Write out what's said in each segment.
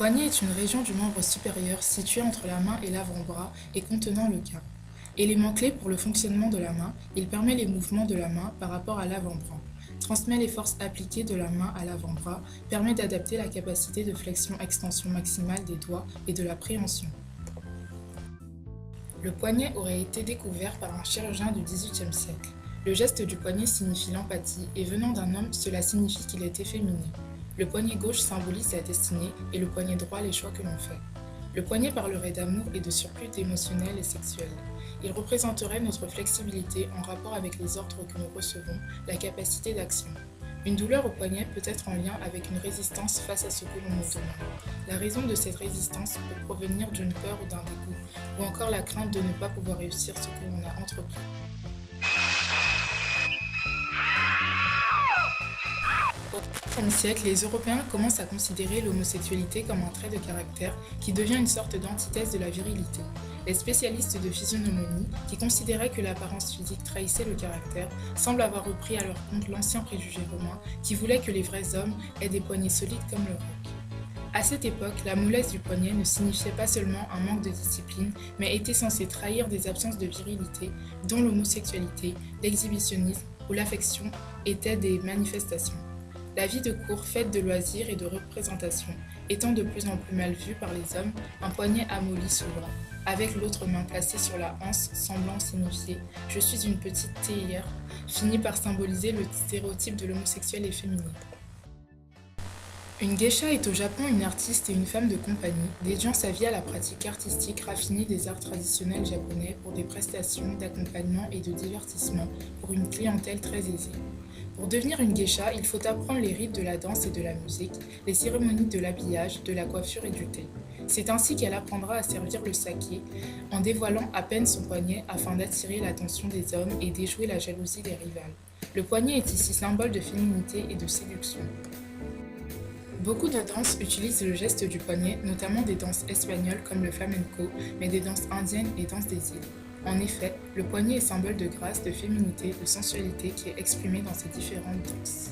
poignet est une région du membre supérieur située entre la main et l'avant-bras et contenant le quart. Élément clé pour le fonctionnement de la main, il permet les mouvements de la main par rapport à l'avant-bras, transmet les forces appliquées de la main à l'avant-bras, permet d'adapter la capacité de flexion-extension maximale des doigts et de la préhension. Le poignet aurait été découvert par un chirurgien du XVIIIe siècle. Le geste du poignet signifie l'empathie et venant d'un homme, cela signifie qu'il est efféminé. Le poignet gauche symbolise la destinée et le poignet droit les choix que l'on fait. Le poignet parlerait d'amour et de surplus émotionnel et sexuel. Il représenterait notre flexibilité en rapport avec les ordres que nous recevons, la capacité d'action. Une douleur au poignet peut être en lien avec une résistance face à ce que l'on nous demande. La raison de cette résistance peut provenir d'une peur ou d'un dégoût, ou encore la crainte de ne pas pouvoir réussir ce que l'on a entrepris. Au XXe siècle, les Européens commencent à considérer l'homosexualité comme un trait de caractère qui devient une sorte d'antithèse de la virilité. Les spécialistes de physiognomonie, qui considéraient que l'apparence physique trahissait le caractère, semblent avoir repris à leur compte l'ancien préjugé romain qui voulait que les vrais hommes aient des poignets solides comme le roc. À cette époque, la mollesse du poignet ne signifiait pas seulement un manque de discipline, mais était censée trahir des absences de virilité, dont l'homosexualité, l'exhibitionnisme ou l'affection étaient des manifestations. La vie de cour, faite de loisirs et de représentations, étant de plus en plus mal vue par les hommes, un poignet amolli souvent, avec l'autre main placée sur la hanse, semblant signifier « je suis une petite théière », finit par symboliser le stéréotype de l'homosexuel efféminé. Une geisha est au Japon une artiste et une femme de compagnie, dédiant sa vie à la pratique artistique raffinée des arts traditionnels japonais pour des prestations d'accompagnement et de divertissement pour une clientèle très aisée. Pour devenir une geisha, il faut apprendre les rites de la danse et de la musique, les cérémonies de l'habillage, de la coiffure et du thé. C'est ainsi qu'elle apprendra à servir le saké en dévoilant à peine son poignet afin d'attirer l'attention des hommes et déjouer la jalousie des rivales. Le poignet est ici symbole de féminité et de séduction. Beaucoup de danses utilisent le geste du poignet, notamment des danses espagnoles comme le flamenco, mais des danses indiennes et danses des îles. En effet, le poignet est symbole de grâce, de féminité, de sensualité qui est exprimé dans ces différentes danses.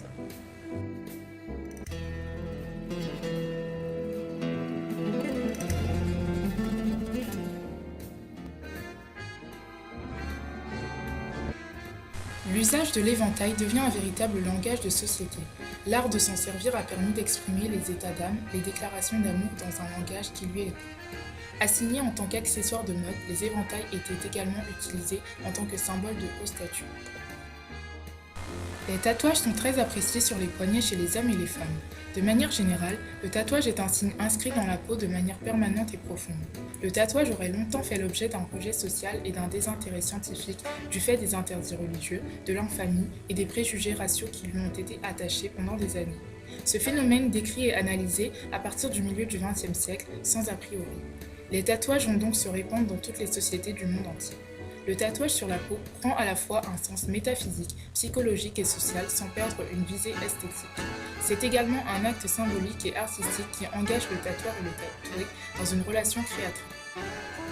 L'usage de l'éventail devient un véritable langage de société. L'art de s'en servir a permis d'exprimer les états d'âme, les déclarations d'amour dans un langage qui lui est propre. Assignés en tant qu'accessoires de mode, les éventails étaient également utilisés en tant que symbole de haut statut. Les tatouages sont très appréciés sur les poignets chez les hommes et les femmes. De manière générale, le tatouage est un signe inscrit dans la peau de manière permanente et profonde. Le tatouage aurait longtemps fait l'objet d'un rejet social et d'un désintérêt scientifique du fait des interdits religieux, de l'infamie et des préjugés raciaux qui lui ont été attachés pendant des années. Ce phénomène décrit et analysé à partir du milieu du XXe siècle sans a priori. Les tatouages vont donc se répandre dans toutes les sociétés du monde entier. Le tatouage sur la peau prend à la fois un sens métaphysique, psychologique et social sans perdre une visée esthétique. C'est également un acte symbolique et artistique qui engage le tatoueur et le tatoué dans une relation créatrice.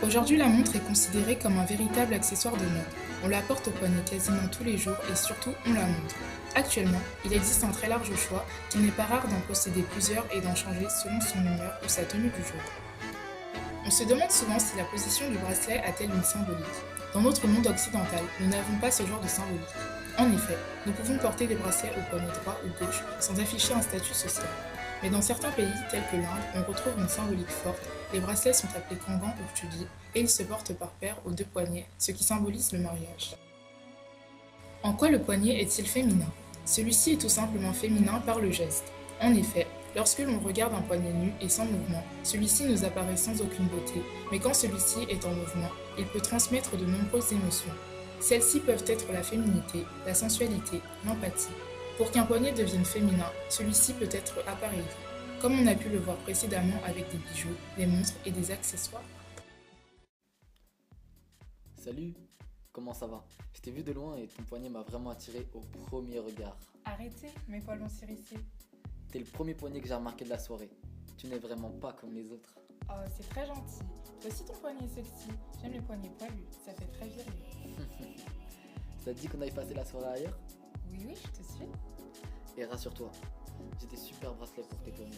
Aujourd'hui, la montre est considérée comme un véritable accessoire de mode. On la porte au poignet quasiment tous les jours et surtout on la montre. Actuellement, il existe un très large choix qu'il n'est pas rare d'en posséder plusieurs et d'en changer selon son humeur ou sa tenue du jour. On se demande souvent si la position du bracelet a-t-elle une symbolique. Dans notre monde occidental, nous n'avons pas ce genre de symbolique. En effet, nous pouvons porter des bracelets au poignet droit ou gauche sans afficher un statut social. Mais dans certains pays, tels que l'Inde, on retrouve une symbolique forte. Les bracelets sont appelés kangan ou chudi et ils se portent par paire aux deux poignets, ce qui symbolise le mariage. En quoi le poignet est-il féminin? Celui-ci est tout simplement féminin par le geste. En effet, lorsque l'on regarde un poignet nu et sans mouvement, celui-ci nous apparaît sans aucune beauté, mais quand celui-ci est en mouvement, il peut transmettre de nombreuses émotions. Celles-ci peuvent être la féminité, la sensualité, l'empathie. Pour qu'un poignet devienne féminin, celui-ci peut être appareillé, comme on a pu le voir précédemment avec des bijoux, des montres et des accessoires. Salut, comment ça va? Je t'ai vu de loin et ton poignet m'a vraiment attiré au premier regard. Arrêtez, mes poils ont s'irrissé. T'es le premier poignet que j'ai remarqué de la soirée. Tu n'es vraiment pas comme les autres. Oh, c'est très gentil. Toi aussi ton poignet est sexy. J'aime les poignets poilus, ça fait très viril. Ça te dit qu'on aille passer la soirée ailleurs? Oui, je te suis. Et rassure-toi, j'ai des super bracelets pour tes poignets.